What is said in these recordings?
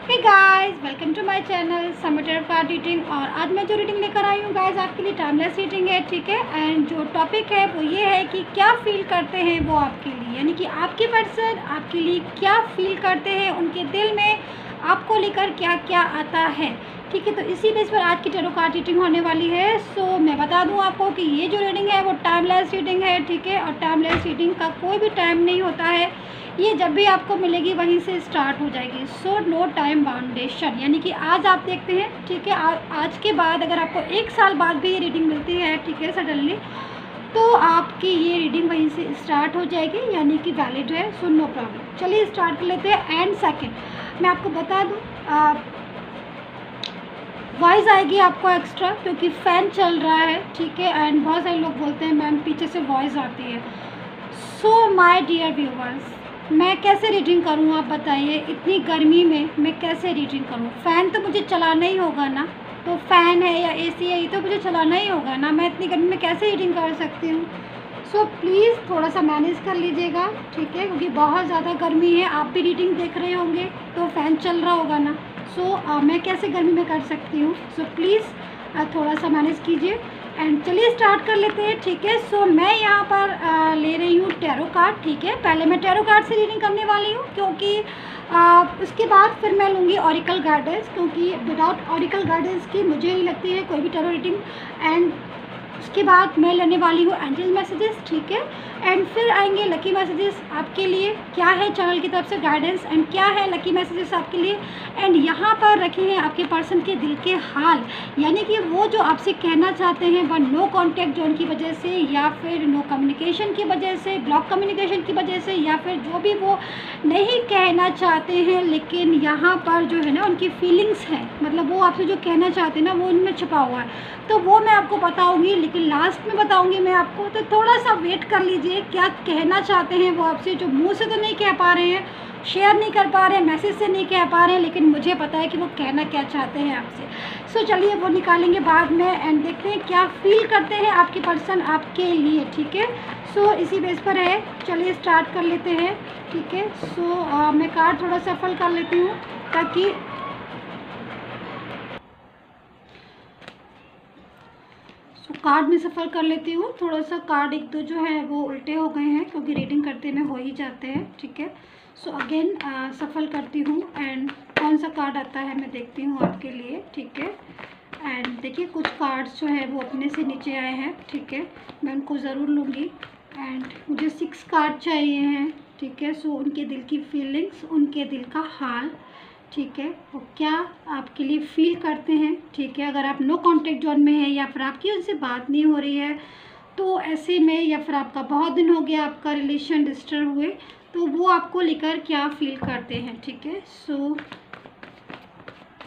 Hey guys, welcome to my channel समिटर card reading. और आज मैं जो रीडिंग लेकर आई हूँ गाइस आपके लिए टाइमलेस रीडिंग है, ठीक है। एंड जो टॉपिक है वो ये है कि क्या फील करते हैं वो आपके लिए, यानी कि आपके पर्सन आपके लिए क्या फील करते हैं, उनके दिल में आपको लेकर क्या क्या आता है, ठीक है। तो इसी बेस पर आज की टैरो कार्ड रीडिंग होने वाली है। सो मैं बता दूं आपको कि ये जो रीडिंग है वो टाइमलेस रीडिंग है, ठीक है। और टाइमलेस रीडिंग का कोई भी टाइम नहीं होता है, ये जब भी आपको मिलेगी वहीं से स्टार्ट हो जाएगी। सो नो टाइम बाउंडेशन, यानी कि आज आप देखते हैं, ठीक है। आज के बाद अगर आपको 1 साल बाद भी ये रीडिंग मिलती है, ठीक है, सडनली, तो आपकी ये रीडिंग वहीं से स्टार्ट हो जाएगी, यानी कि वैलिड है। So no problem. चलिए स्टार्ट कर लेते हैं। एंड सेकेंड मैं आपको बता दूँ, वॉइस आएगी आपको एक्स्ट्रा क्योंकि फ़ैन चल रहा है, ठीक है। एंड बहुत सारे लोग बोलते हैं मैम पीछे से वॉइस आती है। सो माय डियर व्यूवर्स, मैं कैसे रीडिंग करूँ आप बताइए, इतनी गर्मी में मैं कैसे रीडिंग करूँ। फ़ैन तो मुझे चलाना ही होगा ना, तो फ़ैन है या एसी है ये तो मुझे चलाना ही होगा ना, मैं इतनी गर्मी में कैसे रीडिंग कर सकती हूँ। सो प्लीज़ थोड़ा सा मैनेज कर लीजिएगा, ठीक है, क्योंकि बहुत ज़्यादा गर्मी है। आप भी रीडिंग देख रहे होंगे तो फ़ैन चल रहा होगा ना। सो मैं कैसे गर्मी में कर सकती हूँ। सो प्लीज़ थोड़ा सा मैनेज कीजिए। एंड चलिए स्टार्ट कर लेते हैं, ठीक है। सो मैं यहाँ पर ले रही हूँ टैरो कार्ड, ठीक है। पहले मैं टैरो कार्ड से रीडिंग करने वाली हूँ क्योंकि उसके बाद फिर मैं लूँगी ऑरिकल गाइडेंस, क्योंकि विदाउट ऑरिकल गाइडेंस की मुझे नहीं लगती है कोई भी टैरो रीडिंग। एंड उसके बाद मैं लेने वाली हूँ एंजल मैसेजेस, ठीक है। एंड फिर आएंगे लकी मैसेजेस आपके लिए, क्या है चैनल की तरफ से गाइडेंस एंड क्या है लकी मैसेजेस आपके लिए। एंड यहाँ पर रखे हैं आपके पर्सन के दिल के हाल, यानी कि वो जो आपसे कहना चाहते हैं वह नो कॉन्टैक्ट जोन की वजह से, या फिर नो कम्युनिकेशन की वजह से, ब्लॉक कम्युनिकेशन की वजह से, या फिर जो भी वो नहीं कहना चाहते हैं लेकिन यहाँ पर जो है ना उनकी फीलिंग्स हैं, मतलब वो आपसे जो कहना चाहते हैं ना वो उनमें छुपा हुआ है। तो वो मैं आपको बताऊंगी, लेकिन लास्ट में बताऊंगी मैं आपको, तो थोड़ा सा वेट कर लीजिए। क्या कहना चाहते हैं वो आपसे, जो मुंह से तो नहीं कह पा रहे हैं, शेयर नहीं कर पा रहे हैं, मैसेज से नहीं कह पा रहे हैं, लेकिन मुझे पता है कि वो कहना क्या चाहते हैं आपसे। सो चलिए वो निकालेंगे बाद में एंड देखते हैं क्या फील करते हैं आपके पर्सन आपके लिए, ठीक है। सो इसी बेस पर है, चलिए स्टार्ट कर लेते हैं, ठीक है। सो मैं कार्ड थोड़ा सफल कर लेती हूँ ताकि कार्ड में सफ़र कर लेती हूँ। थोड़ा सा कार्ड एक दो जो है वो उल्टे हो गए हैं क्योंकि रीडिंग करते में हो ही जाते हैं, ठीक है। सो अगेन सफ़ल करती हूँ एंड कौन सा कार्ड आता है मैं देखती हूँ आपके लिए, ठीक है। एंड देखिए कुछ कार्ड्स जो है वो अपने से नीचे आए हैं, ठीक है, मैं उनको ज़रूर लूँगी। एंड मुझे 6 कार्ड चाहिए हैं, ठीक है। सो उनके दिल की फीलिंग्स, उनके दिल का हाल, ठीक है, वो क्या आपके लिए फील करते हैं, ठीक है। अगर आप नो कांटेक्ट जोन में है या फिर आपकी उनसे बात नहीं हो रही है तो ऐसे में, या फिर आपका बहुत दिन हो गया आपका रिलेशन डिस्टर्ब हुए, तो वो आपको लेकर क्या फील करते हैं, ठीक है। सो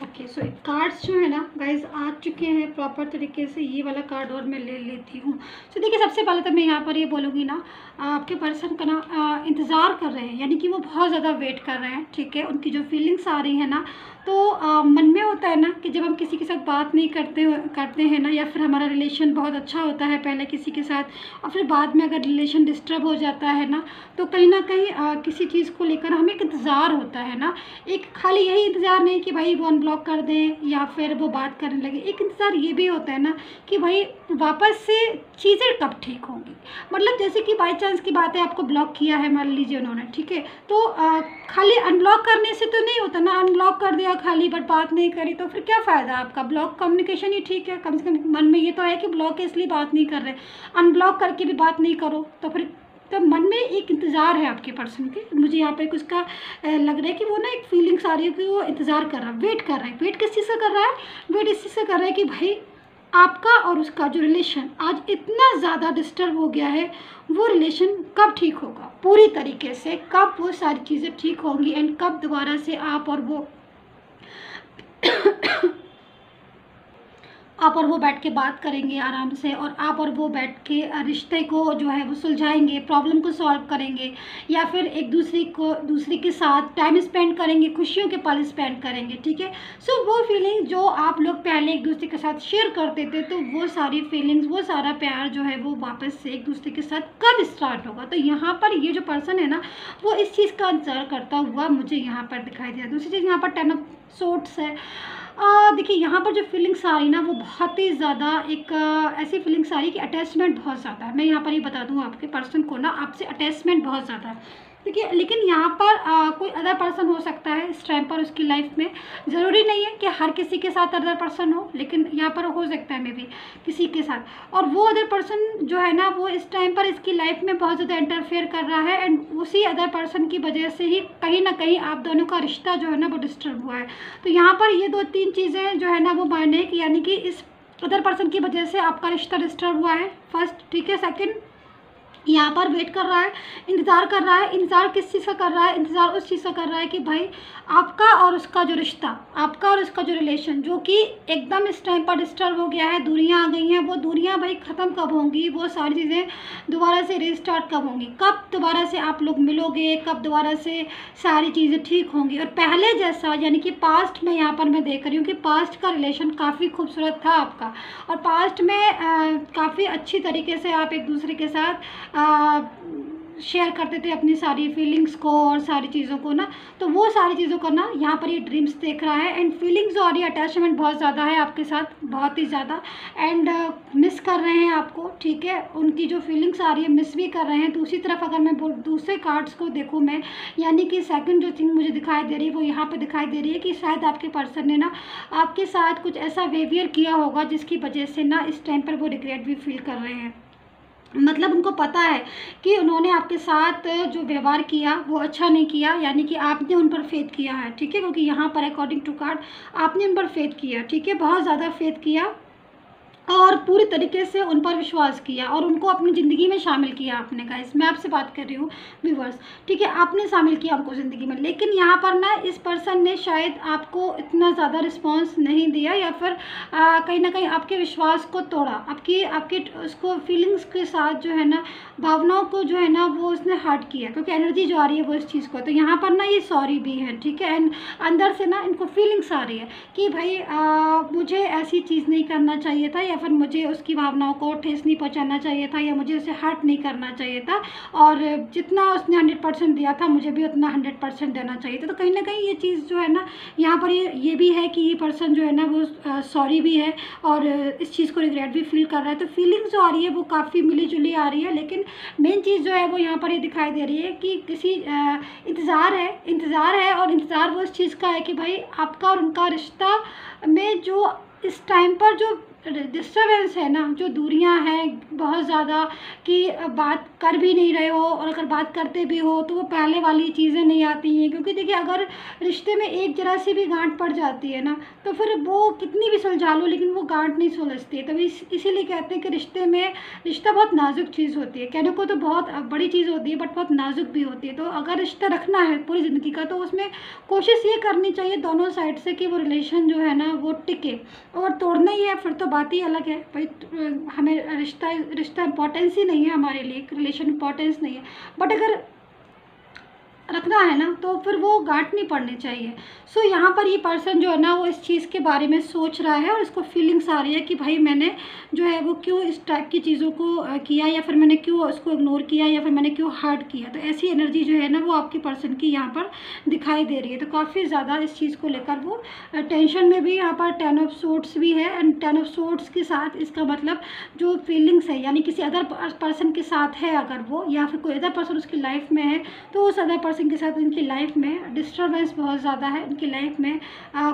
ओके, सो कार्ड्स जो है ना गाइज आ चुके हैं प्रॉपर तरीके से। ये वाला कार्ड और मैं ले लेती हूँ। सो देखिए सबसे पहले तो मैं यहाँ पर ये बोलूँगी ना, आपके पर्सन का ना इंतज़ार कर रहे हैं, यानी कि वो बहुत ज़्यादा वेट कर रहे हैं, ठीक है। उनकी जो फीलिंग्स आ रही है ना, तो मन में होता है ना कि जब हम किसी के साथ बात नहीं करते हैं ना, या फिर हमारा रिलेशन बहुत अच्छा होता है पहले किसी के साथ और फिर बाद में अगर रिलेशन डिस्टर्ब हो जाता है ना, तो कहीं ना कहीं किसी चीज़ को लेकर हमें एक इंतज़ार होता है ना। एक खाली यही इंतज़ार नहीं कि भाई वो अनब्लॉक कर दें या फिर वो बात करने लगे, एक इंतज़ार ये भी होता है ना कि भाई वापस से चीज़ें कब ठीक होंगी। मतलब जैसे कि बाई चांस की बात है, आपको ब्लॉक किया है मान लीजिए उन्होंने, ठीक है, तो खाली अनब्लॉक करने से तो नहीं होता ना, अनब्लॉक कर दिया खाली बट बात नहीं करी तो फिर क्या फ़ायदा आपका। ब्लॉक कम्युनिकेशन ही ठीक है, कम से कम मन में ये तो है कि ब्लॉक है इसलिए बात नहीं कर रहे, अनब्लॉक करके भी बात नहीं करो तो फिर तो मन में एक इंतज़ार है आपके पर्सन के। मुझे यहाँ पे कुछ का लग रहा है कि वो ना एक फीलिंग्स आ रही है कि वो इंतज़ार कर रहा है, वेट कर रहा है। वेट किस चीज़ से कर रहा है, वेट इस चीज़ से कर रहा है कि भाई आपका और उसका जो रिलेशन आज इतना ज़्यादा डिस्टर्ब हो गया है, वो रिलेशन कब ठीक होगा पूरी तरीके से, कब वो सारी चीज़ें ठीक होंगी एंड कब दोबारा से आप और वो आप और वो बैठ के बात करेंगे आराम से, और आप और वो बैठ के रिश्ते को जो है वो सुलझाएंगे, प्रॉब्लम को सॉल्व करेंगे, या फिर एक दूसरे के साथ टाइम स्पेंड करेंगे, खुशियों के पल स्पेंड करेंगे, ठीक है। सो वो फीलिंग जो आप लोग पहले एक दूसरे के साथ शेयर करते थे, तो वो सारी फीलिंग्स, वो सारा प्यार जो है वो वापस से एक दूसरे के साथ कब स्टार्ट होगा। तो यहाँ पर ये जो पर्सन है ना, वो इस चीज़ का इंतजार करता हुआ मुझे यहाँ पर दिखाई दिया। दूसरी चीज़ यहाँ पर 10 ऑफ सोर्ड्स है। देखिए यहाँ पर जो फीलिंग्स आ रही ना, वो बहुत ही ज़्यादा एक ऐसी फीलिंग्स आ रही कि अटैचमेंट बहुत ज़्यादा है। मैं यहाँ पर ये बता दूँ आपके पर्सन को ना, आपसे अटैचमेंट बहुत ज़्यादा है, देखिए। लेकिन यहाँ पर कोई अदर पर्सन हो सकता है इस टाइम पर उसकी लाइफ में। ज़रूरी नहीं है कि हर किसी के साथ अदर पर्सन हो, लेकिन यहाँ पर हो सकता है मे बी किसी के साथ। और वो अदर पर्सन जो है ना, वो इस टाइम पर इसकी लाइफ में बहुत ज़्यादा इंटरफेयर कर रहा है, एंड उसी अदर पर्सन की वजह से ही कहीं ना कहीं आप दोनों का रिश्ता जो है ना वो डिस्टर्ब हुआ है। तो यहाँ पर ये 2-3 चीज़ें जो है ना वो मायने कि यानी कि इस अदर पर्सन की वजह से आपका रिश्ता डिस्टर्ब हुआ है, फर्स्ट, ठीक है। सेकंड, यहाँ पर वेट कर रहा है, इंतज़ार कर रहा है। इंतज़ार किस चीज़ का कर रहा है? इंतज़ार उस चीज़ का कर रहा है कि भाई आपका और उसका जो रिश्ता, आपका और उसका जो रिलेशन, जो कि एकदम इस टाइम पर डिस्टर्ब हो गया है, दूरियाँ आ गई हैं, वो दूरियाँ भाई ख़त्म कब होंगी? वो सारी चीज़ें दोबारा से रीस्टार्ट कब होंगी? कब दोबारा से आप लोग मिलोगे? कब दोबारा से सारी चीज़ें ठीक होंगी? और पहले जैसा, यानी कि पास्ट में यहाँ पर मैं देख रही हूँ कि पास्ट का रिलेशन काफ़ी खूबसूरत था आपका, और पास्ट में काफ़ी अच्छी तरीके से आप एक दूसरे के साथ शेयर करते थे अपनी सारी फीलिंग्स को और सारी चीज़ों को ना। तो वो सारी चीज़ों को ना यहाँ पर ये ड्रीम्स देख रहा है, एंड फीलिंग्स और ये अटैचमेंट बहुत ज़्यादा है आपके साथ, बहुत ही ज़्यादा, एंड मिस कर रहे हैं आपको, ठीक है। उनकी जो फीलिंग्स आ रही है मिस भी कर रहे हैं। दूसरी तरफ अगर मैं दूसरे कार्ड्स को देखूँ मैं, यानी कि सेकंड जो थिंग मुझे दिखाई दे रही है वो यहाँ पे दिखाई दे रही है कि शायद आपके पर्सन ने ना आपके साथ कुछ ऐसा बिहेवियर किया होगा जिसकी वजह से ना इस टाइम पर वो रिग्रेट भी फील कर रहे हैं। मतलब उनको पता है कि उन्होंने आपके साथ जो व्यवहार किया वो अच्छा नहीं किया, यानी कि आपने उन पर फेथ किया है, ठीक है। क्योंकि यहाँ पर अकॉर्डिंग टू कार्ड आपने उन पर फेथ किया, ठीक है, बहुत ज़्यादा फेथ किया और पूरी तरीके से उन पर विश्वास किया और उनको अपनी ज़िंदगी में शामिल किया आपने। गाइस मैं आपसे बात कर रही हूँ व्यूअर्स, ठीक है, आपने शामिल किया उनको ज़िंदगी में। लेकिन यहाँ पर ना इस पर्सन ने शायद आपको इतना ज़्यादा रिस्पांस नहीं दिया, या फिर कहीं ना कहीं आपके विश्वास को तोड़ा, आपके उसको फीलिंग्स के साथ जो है ना, भावनाओं को जो है ना वो उसने हर्ट किया, क्योंकि एनर्जी जो आ रही है वो इस चीज़ को। तो यहाँ पर ना ये सॉरी भी है, ठीक है, एंड अंदर से ना इनको फीलिंग्स आ रही है कि भाई मुझे ऐसी चीज़ नहीं करना चाहिए था, या फिर मुझे उसकी भावनाओं को ठेस नहीं पहुंचाना चाहिए था, या मुझे उसे हर्ट नहीं करना चाहिए था, और जितना उसने 100% दिया था मुझे भी उतना 100% देना चाहिए था। तो कहीं ना कहीं ये चीज़ जो है ना यहाँ पर ये भी है कि ये पर्सन जो है ना वो सॉरी भी है और इस चीज़ को रिग्रेट भी फील कर रहा है। तो फीलिंग्स जो आ रही है वो काफ़ी मिली जुली आ रही है, लेकिन मेन चीज़ जो है वो यहाँ पर ये दिखाई दे रही है कि किसी इंतज़ार है, और इंतज़ार वो इस चीज़ का है कि भाई आपका और उनका रिश्ता में जो इस टाइम पर जो डिस्टर्बेंस है ना, जो दूरियां हैं बहुत ज़्यादा, कि बात कर भी नहीं रहे हो, और अगर बात करते भी हो तो वो पहले वाली चीज़ें नहीं आती हैं। क्योंकि देखिए अगर रिश्ते में एक जरा सी भी गांठ पड़ जाती है ना, तो फिर वो कितनी भी सुलझा लो लेकिन वो गांठ नहीं सुलझती है। तभी इसीलिए कहते हैं कि रिश्ता बहुत नाजुक चीज़ होती है। कहने को तो बहुत बड़ी चीज़ होती है बट बहुत नाजुक भी होती है। तो अगर रिश्ता रखना है पूरी ज़िंदगी का, तो उसमें कोशिश ये करनी चाहिए दोनों साइड से कि वो रिलेशन जो है ना वो टिके। और तोड़ना ही है फिर तो बात ही अलग है भाई, हमें रिश्ता इम्पोर्टेंस ही नहीं है हमारे लिए, रिलेशन इम्पोर्टेंस नहीं है, बट अगर रखना है ना तो फिर वो गांठ नहीं पड़नी चाहिए। सो यहाँ पर ये पर्सन जो है ना वो इस चीज़ के बारे में सोच रहा है और इसको फीलिंग्स आ रही है कि भाई मैंने जो है वो क्यों इस टाइप की चीज़ों को किया, या फिर मैंने क्यों उसको इग्नोर किया, या फिर मैंने क्यों हर्ट किया। तो ऐसी एनर्जी जो है ना वो आपके पर्सन की यहाँ पर दिखाई दे रही है। तो काफ़ी ज़्यादा इस चीज़ को लेकर वो टेंशन में भी। यहाँ पर 10 ऑफ सोर्ड्स भी है, एंड 10 ऑफ सोर्ड्स के साथ इसका मतलब जो फीलिंग्स है, यानी किसी अदर पर्सन के साथ है अगर वो, या फिर कोई अदर पर्सन उसकी लाइफ में है, तो उस अदर पर्सन के साथ इनकी लाइफ में डिस्टर्बेंस बहुत ज़्यादा है। इनकी लाइफ में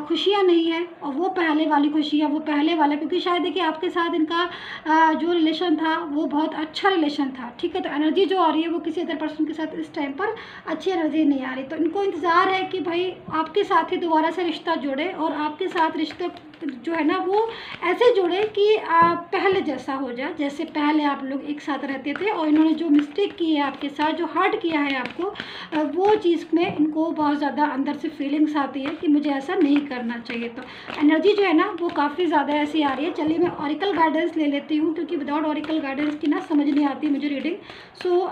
खुशियाँ नहीं है, और वो पहले वाली खुशियाँ, वो पहले वाला, क्योंकि शायद देखिए आपके साथ इनका जो रिलेशन था वो बहुत अच्छा रिलेशन था, ठीक है। तो एनर्जी जो आ रही है वो किसी अदर पर्सन के साथ इस टाइम पर अच्छी एनर्जी नहीं आ रही। तो इनको इंतज़ार है कि भाई आपके साथ ही दोबारा से रिश्ता जुड़े और आपके साथ रिश्ते जो है ना वो ऐसे जोड़े कि पहले जैसा हो जाए, जैसे पहले आप लोग एक साथ रहते थे और इन्होंने जो मिस्टेक की है आपके साथ, जो हर्ट किया है आपको, वो चीज़ में इनको बहुत ज़्यादा अंदर से फीलिंग्स आती है कि मुझे ऐसा नहीं करना चाहिए। तो एनर्जी जो है ना वो काफ़ी ज़्यादा ऐसी आ रही है। चलिए मैं ऑरिकल गाइडेंस ले लेती हूँ, क्योंकि विदाउट ऑरिकल गाइडेंस की ना समझ नहीं आती मुझे रीडिंग। सो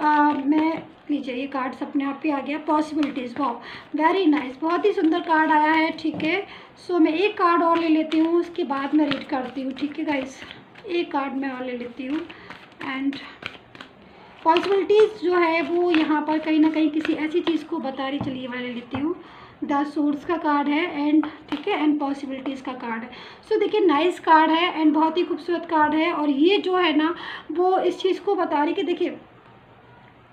मैं लीजिए, ये कार्ड्स अपने आप ही आ गया, पॉसिबिलिटीज़। वाह, वेरी नाइस, बहुत ही सुंदर कार्ड आया है। ठीक है, सो मैं एक कार्ड और ले लेती हूँ, उसके बाद मैं रीड करती हूँ। ठीक है गाइस, एक कार्ड मैं और ले लेती हूँ। एंड पॉसिबिलिटीज़ जो है वो यहाँ पर कहीं ना कहीं किसी ऐसी चीज़ को बता रही। चलिए वाला ले लेती हूँ, द सोर्स का कार्ड है एंड ठीक है, एंड पॉसिबिलिटीज़ का कार्ड है। सो देखिए, नाइस कार्ड है एंड बहुत ही खूबसूरत कार्ड है। और ये जो है ना वो इस चीज़ को बता रही कि देखिए,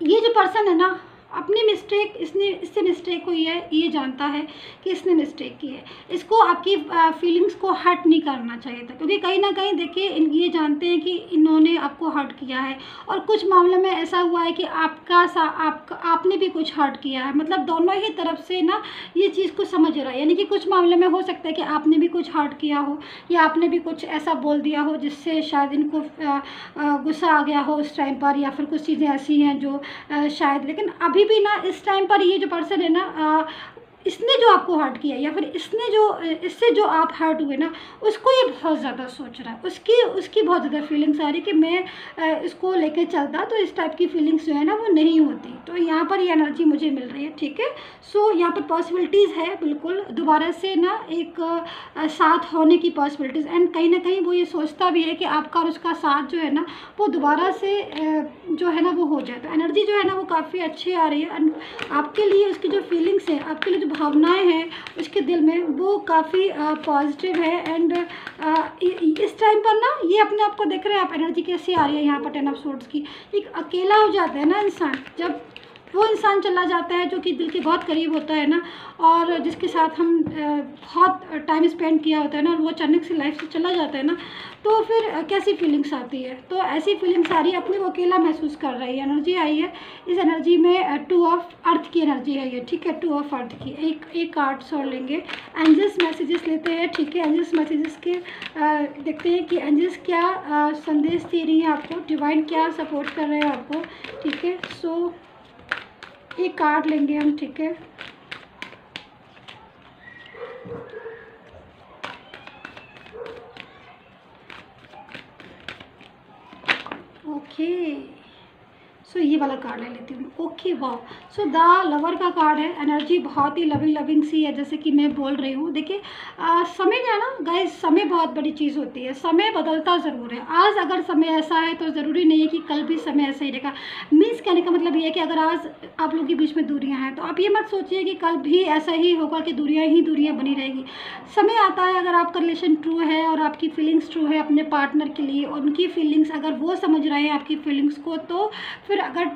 ये जो पर्सन है ना, अपनी मिस्टेक, इससे मिस्टेक हुई है, ये जानता है कि इसने मिस्टेक की है। इसको आपकी फीलिंग्स को हर्ट नहीं करना चाहिए था, क्योंकि कहीं ना कहीं देखिए ये जानते हैं कि इन्होंने आपको हर्ट किया है। और कुछ मामलों में ऐसा हुआ है कि आपने भी कुछ हर्ट किया है। मतलब दोनों ही तरफ से ना ये चीज़ को समझ रहा है। यानी कि कुछ मामले में हो सकता है कि आपने भी कुछ हर्ट किया हो, या आपने भी कुछ ऐसा बोल दिया हो जिससे शायद इनको गुस्सा आ गया हो उस टाइम पर, या फिर कुछ चीज़ें ऐसी हैं जो शायद, लेकिन अभी भी ना इस टाइम पर ये जो पर्सन है ना, इसने जो आपको हर्ट किया या फिर इससे जो आप हर्ट हुए ना, उसको ये बहुत ज़्यादा सोच रहा है। उसकी बहुत ज़्यादा फीलिंग्स आ रही कि मैं इसको लेके चलता तो इस टाइप की फीलिंग्स जो है ना वो नहीं होती। तो यहाँ पर ये एनर्जी मुझे मिल रही है। ठीक है, सो यहाँ पर पॉसिबिलिटीज़ है बिल्कुल दोबारा से ना एक साथ होने की पॉसिबिलिटीज़। एंड कहीं ना कहीं वो ये सोचता भी है कि आपका और उसका साथ जो है ना वो दोबारा से जो है ना वो हो जाए। तो एनर्जी जो है ना वो काफ़ी अच्छी आ रही है। एंड आपके लिए उसकी जो फीलिंग्स है, आपके लिए जो भावनाएं हैं उसके दिल में, वो काफ़ी पॉजिटिव है। एंड इस टाइम पर ना ये अपने आप को देख रहे हैं आप, एनर्जी कैसी आ रही है यहाँ पर 10 ऑफ सोर्ड्स की। एक अकेला हो जाता है ना इंसान, जब वो इंसान चला जाता है जो कि दिल के बहुत करीब होता है ना, और जिसके साथ हम बहुत टाइम स्पेंड किया होता है ना, और वो अचानक से लाइफ से चला जाता है ना, तो फिर कैसी फीलिंग्स आती है। तो ऐसी फीलिंग्स आ रही है, अपने वो अकेला महसूस कर रही है। एनर्जी आई है, इस एनर्जी में 2 ऑफ अर्थ की एनर्जी है ये। ठीक है, 2 ऑफ अर्थ की। एक कार्ड्स और लेंगे, एंजल्स मैसेजेस लेते हैं। ठीक है, एंजल्स मैसेजेस के देखते हैं कि एंजल्स क्या संदेश दे रही हैं आपको, डिवाइन क्या सपोर्ट कर रहे हैं आपको। ठीक है, सो एक कार्ड लेंगे हम। ठीक है, ओके, सो ये वाला कार्ड ले लेती हूँ। ओके, वाह, सो द लवर का कार्ड है। एनर्जी बहुत ही लविंग सी है, जैसे कि मैं बोल रही हूँ। देखिए, समय जो है ना गाइस, समय बहुत बड़ी चीज़ होती है। समय बदलता ज़रूर है। आज अगर समय ऐसा है तो ज़रूरी नहीं है कि कल भी समय ऐसा ही रहेगा। मीन्स कहने का मतलब ये है कि अगर आज आप लोगों के बीच में दूरियाँ हैं तो आप ये मत सोचिए कि कल भी ऐसा ही होगा कि दूरियाँ बनी रहेगी। समय आता है, अगर आपका रिलेशन ट्रू है और आपकी फीलिंग्स ट्रू है अपने पार्टनर के लिए, और उनकी फीलिंग्स अगर वो समझ रहे हैं आपकी फीलिंग्स को, तो फिर अगर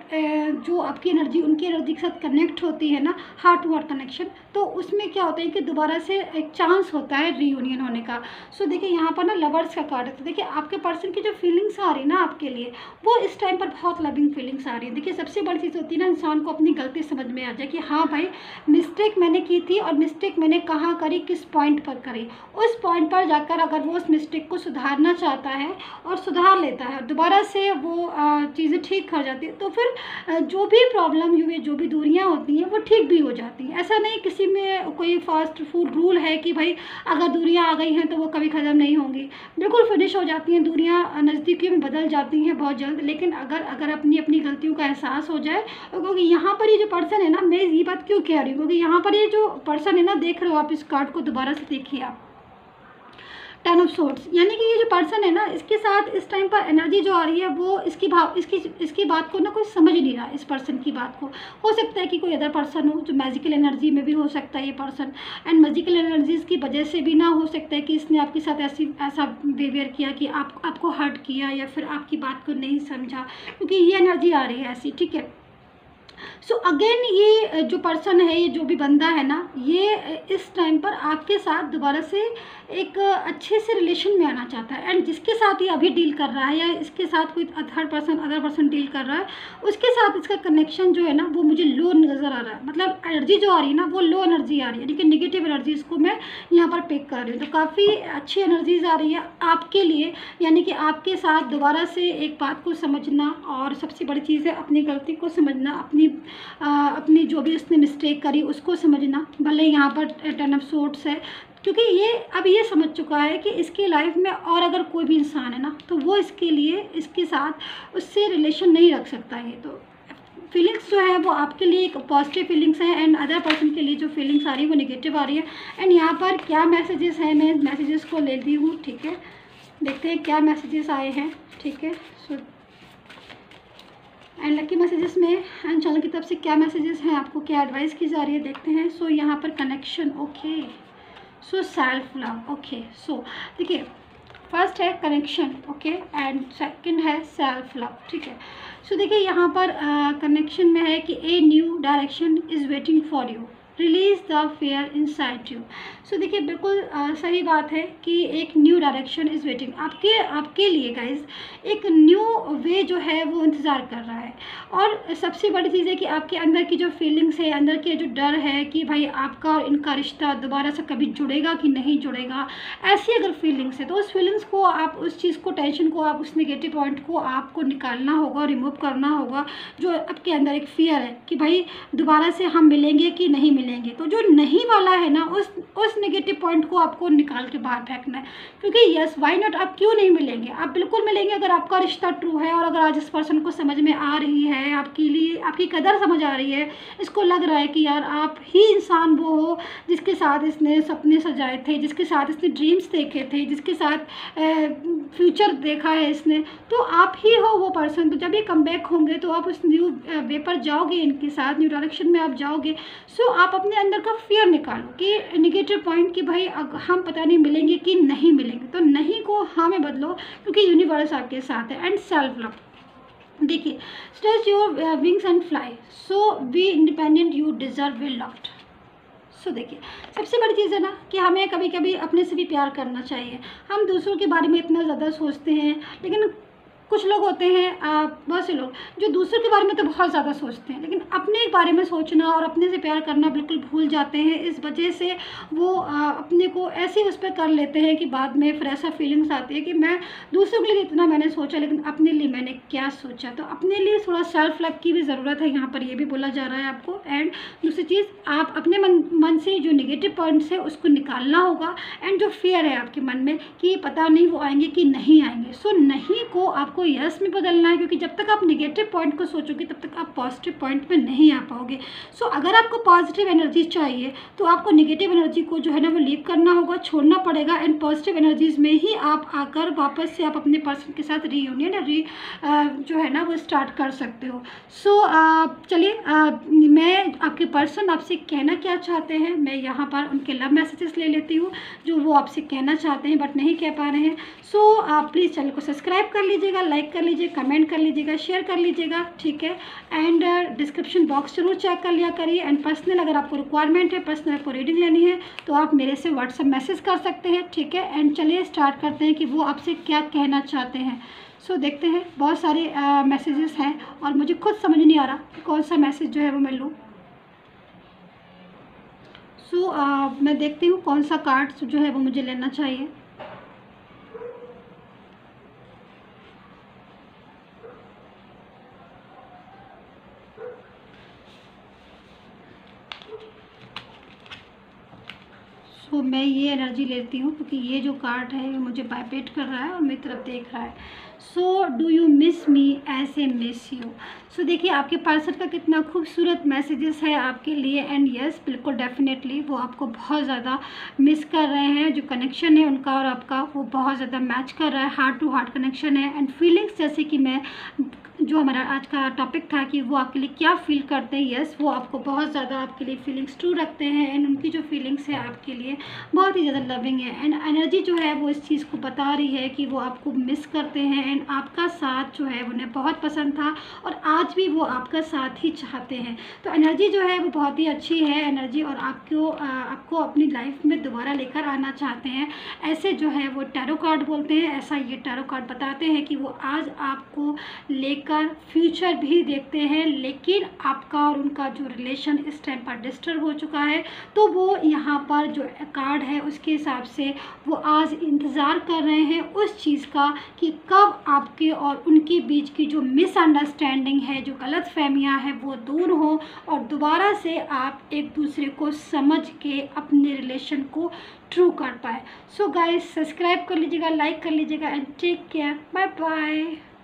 जो आपकी एनर्जी उनकी एनर्जी के साथ कनेक्ट होती है ना, हार्ट टू हार्ट कनेक्शन, तो उसमें क्या होता है कि दोबारा से एक चांस होता है रीयूनियन होने का। सो देखिए, यहाँ पर ना लवर्स का कार्ड है। तो देखिए, आपके पर्सन की जो फीलिंग्स आ रही है ना आपके लिए, वो इस टाइम पर बहुत लविंग फीलिंग्स आ रही है। देखिए, सबसे बड़ी चीज़ होती है ना, इंसान को अपनी गलती समझ में आ जाए कि हाँ भाई, मिस्टेक मैंने की थी, और मिस्टेक मैंने कहाँ करी, किस पॉइंट पर करी। उस पॉइंट पर जाकर अगर वो उस मिस्टेक को सुधारना चाहता है और सुधार लेता है, दोबारा से वो चीज़ें ठीक कर जाती है, तो फिर जो भी प्रॉब्लम हुई, जो भी दूरियां होती हैं, वो ठीक भी हो जाती हैं। ऐसा नहीं किसी में कोई फास्ट फूड रूल है कि भाई अगर दूरियां आ गई हैं तो वो कभी ख़त्म नहीं होंगी। बिल्कुल फिनिश हो जाती हैं, दूरियां नज़दीकी में बदल जाती हैं बहुत जल्द। लेकिन अगर अपनी गलतियों का एहसास हो जाए, क्योंकि यहाँ पर ये जो पर्सन है ना, मैं ये बात क्यों कह रही हूँ, क्योंकि यहाँ पर ये जो पर्सन है ना, देख रहे हो आप, इस कार्ड को दोबारा से देखिए आप, 10 ऑफ सोर्ड्स। यानी कि ये जो पर्सन है ना, इसके साथ इस टाइम पर एनर्जी जो आ रही है, वो इसकी बात को ना कोई समझ नहीं रहा, इस पर्सन की बात को। हो सकता है कि कोई अदर पर्सन हो जो मैजिकल एनर्जी में भी हो सकता है ये पर्सन, एंड मैजिकल एनर्जीज की वजह से भी ना हो सकता है कि इसने आपके साथ ऐसा बिहेवियर किया कि आपको हर्ट किया, या फिर आपकी बात को नहीं समझा, क्योंकि ये एनर्जी आ रही है ऐसी। ठीक है, सो अगेन ये जो पर्सन है, ये जो भी बंदा है ना, ये इस टाइम पर आपके साथ दोबारा से एक अच्छे से रिलेशन में आना चाहता है। एंड जिसके साथ ये अभी डील कर रहा है या इसके साथ कोई अदर पर्सन डील कर रहा है, उसके साथ इसका कनेक्शन जो है ना वो मुझे लो नज़र आ रहा है। मतलब एनर्जी जो आ रही है ना वो लो एनर्जी आ रही है, यानी कि निगेटिव एनर्जी इसको मैं यहाँ पर पिक कर रही हूँ। तो काफ़ी अच्छी एनर्जीज आ रही है आपके लिए, यानी कि आपके साथ दोबारा से एक बात को समझना, और सबसे बड़ी चीज़ है अपनी गलती को समझना, अपनी जो भी उसने मिस्टेक करी उसको समझना। भले यहाँ पर 10 ऑफ सोर्ड्स है, क्योंकि ये अब ये समझ चुका है कि इसकी लाइफ में और अगर कोई भी इंसान है ना तो वो इसके लिए इसके साथ उससे रिलेशन नहीं रख सकता है। तो फीलिंग्स जो है वो आपके लिए एक पॉजिटिव फीलिंग्स हैं, एंड अदर पर्सन के लिए जो फीलिंग्स आ रही है वो नेगेटिव आ रही है। एंड यहाँ पर क्या मैसेजेस हैं, मैं मैसेजेस को लेती हूँ, ठीक है, देखते हैं क्या मैसेजेस आए हैं, ठीक है। सो एंड लकी मैसेजेस में एंड चैनल की तरफ से क्या मैसेजेस हैं, आपको क्या एडवाइस की जा रही है, देखते हैं। सो यहाँ पर connection, okay, so self love, okay. So देखिए, फर्स्ट है कनेक्शन, ओके, एंड सेकंड है सेल्फ लव, ठीक है। सो देखिए यहाँ पर कनेक्शन में है कि a new direction is waiting for you, release the fear inside you. So देखिए बिल्कुल सही बात है कि एक न्यू डायरेक्शन इज़ वेटिंग आपके लिए गाइज, एक न्यू वे जो है वो इंतज़ार कर रहा है। और सबसे बड़ी चीज़ है कि आपके अंदर की जो फीलिंग्स है, अंदर के जो डर है कि भाई आपका और इनका रिश्ता दोबारा से कभी जुड़ेगा कि नहीं जुड़ेगा, ऐसी अगर फीलिंग्स है तो उस फीलिंग्स को आप, उस चीज़ को, टेंशन को आप, उस नेगेटिव पॉइंट को आपको निकालना होगा, रिमूव करना होगा। जो आपके अंदर एक फियर है कि भाई दोबारा से हम मिलेंगे कि नहीं मिलेंगे, तो जो नहीं वाला है ना उस नेगेटिव पॉइंट को आपको निकाल के बाहर फेंकना है। क्योंकि यस, वाई नॉट, आप क्यों नहीं मिलेंगे, आप बिल्कुल मिलेंगे अगर आपका रिश्ता ट्रू है, और अगर आज इस पर्सन को समझ में आ रही है, आपके लिए आपकी कदर समझ आ रही है, इसको लग रहा है कि यार आप ही इंसान वो हो जिसके साथ इसने सपने सजाए थे, जिसके साथ इसने ड्रीम्स देखे थे, जिसके साथ फ्यूचर देखा है इसने, तो आप ही हो वो पर्सन। तो जब ये कम बैक होंगे तो आप उस न्यू वे पर जाओगे, इनके साथ न्यू डायरेक्शन में आप जाओगे। सो आप अपने अंदर का फियर निकालो कि नेगेटिव पॉइंट कि भाई हम पता नहीं मिलेंगे कि नहीं मिलेंगे, तो नहीं को हाँ में बदलो, क्योंकि यूनिवर्स आपके साथ है। एंड सेल्फ लव, देखिए, stretch your wings and fly, so be independent, you deserve way loved. So देखिए, सबसे बड़ी चीज़ है ना कि हमें कभी कभी अपने से भी प्यार करना चाहिए। हम दूसरों के बारे में इतना ज़्यादा सोचते हैं, लेकिन कुछ लोग होते हैं, बहुत से लोग जो दूसरों के बारे में तो बहुत ज़्यादा सोचते हैं, लेकिन अपने बारे में सोचना और अपने से प्यार करना बिल्कुल भूल जाते हैं। इस वजह से वो अपने को ऐसे उस पर कर लेते हैं कि बाद में फिर ऐसा फीलिंग्स आती है कि मैं दूसरों के लिए इतना मैंने सोचा, लेकिन अपने लिए मैंने क्या सोचा। तो अपने लिए थोड़ा सेल्फ लव की भी ज़रूरत है, यहाँ पर ये भी बोला जा रहा है आपको। एंड दूसरी चीज़, आप अपने मन से जो निगेटिव पॉइंट्स है उसको निकालना होगा। एंड जो फियर है आपके मन में कि पता नहीं वो आएंगे कि नहीं आएंगे, सो नहीं को आपको यस में बदलना है, क्योंकि जब तक आप नेगेटिव पॉइंट को सोचोगे तब तक आप पॉजिटिव पॉइंट में नहीं आ पाओगे। सो अगर आपको पॉजिटिव एनर्जी चाहिए तो आपको नेगेटिव एनर्जी को जो है ना वो लीव करना होगा, छोड़ना पड़ेगा। एंड पॉजिटिव एनर्जीज में ही आप आकर वापस से आप अपने पर्सन के साथ रीयूनियन जो है ना वो स्टार्ट कर सकते हो। सो चलिए, मैं आपके पर्सन आपसे कहना क्या चाहते हैं, मैं यहाँ पर उनके लव मैसेजेस ले लेती हूँ जो वो आपसे कहना चाहते हैं बट नहीं कह पा रहे हैं। सो आप प्लीज़ चैनल को सब्सक्राइब कर लीजिएगा, लाइक कर लीजिए, कमेंट कर लीजिएगा, शेयर कर लीजिएगा, ठीक है। एंड डिस्क्रिप्शन बॉक्स जरूर चेक कर लिया करिए। एंड पर्सनल अगर आपको रिक्वायरमेंट है, पर्सनल आपको रीडिंग लेनी है तो आप मेरे से व्हाट्सएप मैसेज कर सकते हैं, ठीक है। एंड चलिए स्टार्ट करते हैं कि वो आपसे क्या कहना चाहते हैं। सो देखते हैं, बहुत सारे मैसेजेस हैं और मुझे खुद समझ नहीं आ रहा कि कौन सा मैसेज जो है वो मैं लूँ। सो मैं देखती हूँ कौन सा कार्ड जो है वो मुझे लेना चाहिए। सो मैं ये एनर्जी लेती हूँ क्योंकि ये जो कार्ड है ये मुझे वाइब्रेट कर रहा है और मेरी तरफ देख रहा है। So do you miss me as I miss you. So देखिए आपके पर्सन का कितना खूबसूरत मैसेजेस है आपके लिए। एंड यस, बिल्कुल डेफिनेटली वो आपको बहुत ज़्यादा मिस कर रहे हैं। जो कनेक्शन है उनका और आपका वो बहुत ज़्यादा मैच कर रहा है, हार्ट टू हार्ट कनेक्शन है। एंड फीलिंग्स, जैसे कि मैं जो हमारा आज का टॉपिक था कि वो आपके लिए क्या फील करते हैं, यस वो आपको बहुत ज़्यादा आपके लिए फीलिंग्स ट्रू रखते हैं। एंड उनकी जो फीलिंग्स है आपके लिए बहुत ही ज़्यादा लविंग है। एंड एनर्जी जो है वो इस चीज़ को बता रही है कि वो आपको मिस करते हैं। एंड आपका साथ जो है उन्हें बहुत पसंद था और आज भी वो आपका साथ ही चाहते हैं। तो एनर्जी जो है वो बहुत ही अच्छी है एनर्जी, और आपको अपनी लाइफ में दोबारा लेकर आना चाहते हैं, ऐसे जो है वो टैरो कार्ड बोलते हैं। ऐसा ये टैरो कार्ड बताते हैं कि वो आज आपको लेकर फ्यूचर भी देखते हैं, लेकिन आपका और उनका जो रिलेशन इस टाइम पर डिस्टर्ब हो चुका है। तो वो यहाँ पर जो कार्ड है उसके हिसाब से वो आज इंतज़ार कर रहे हैं उस चीज़ का कि कब आपके और उनके बीच की जो मिसअंडरस्टैंडिंग है, जो गलतफहमियां हैं, वो दूर हो और दोबारा से आप एक दूसरे को समझ के अपने रिलेशन को ट्रू कर पाए। सो गाइस, सब्सक्राइब कर लीजिएगा, लाइक कर लीजिएगा and take care, bye bye.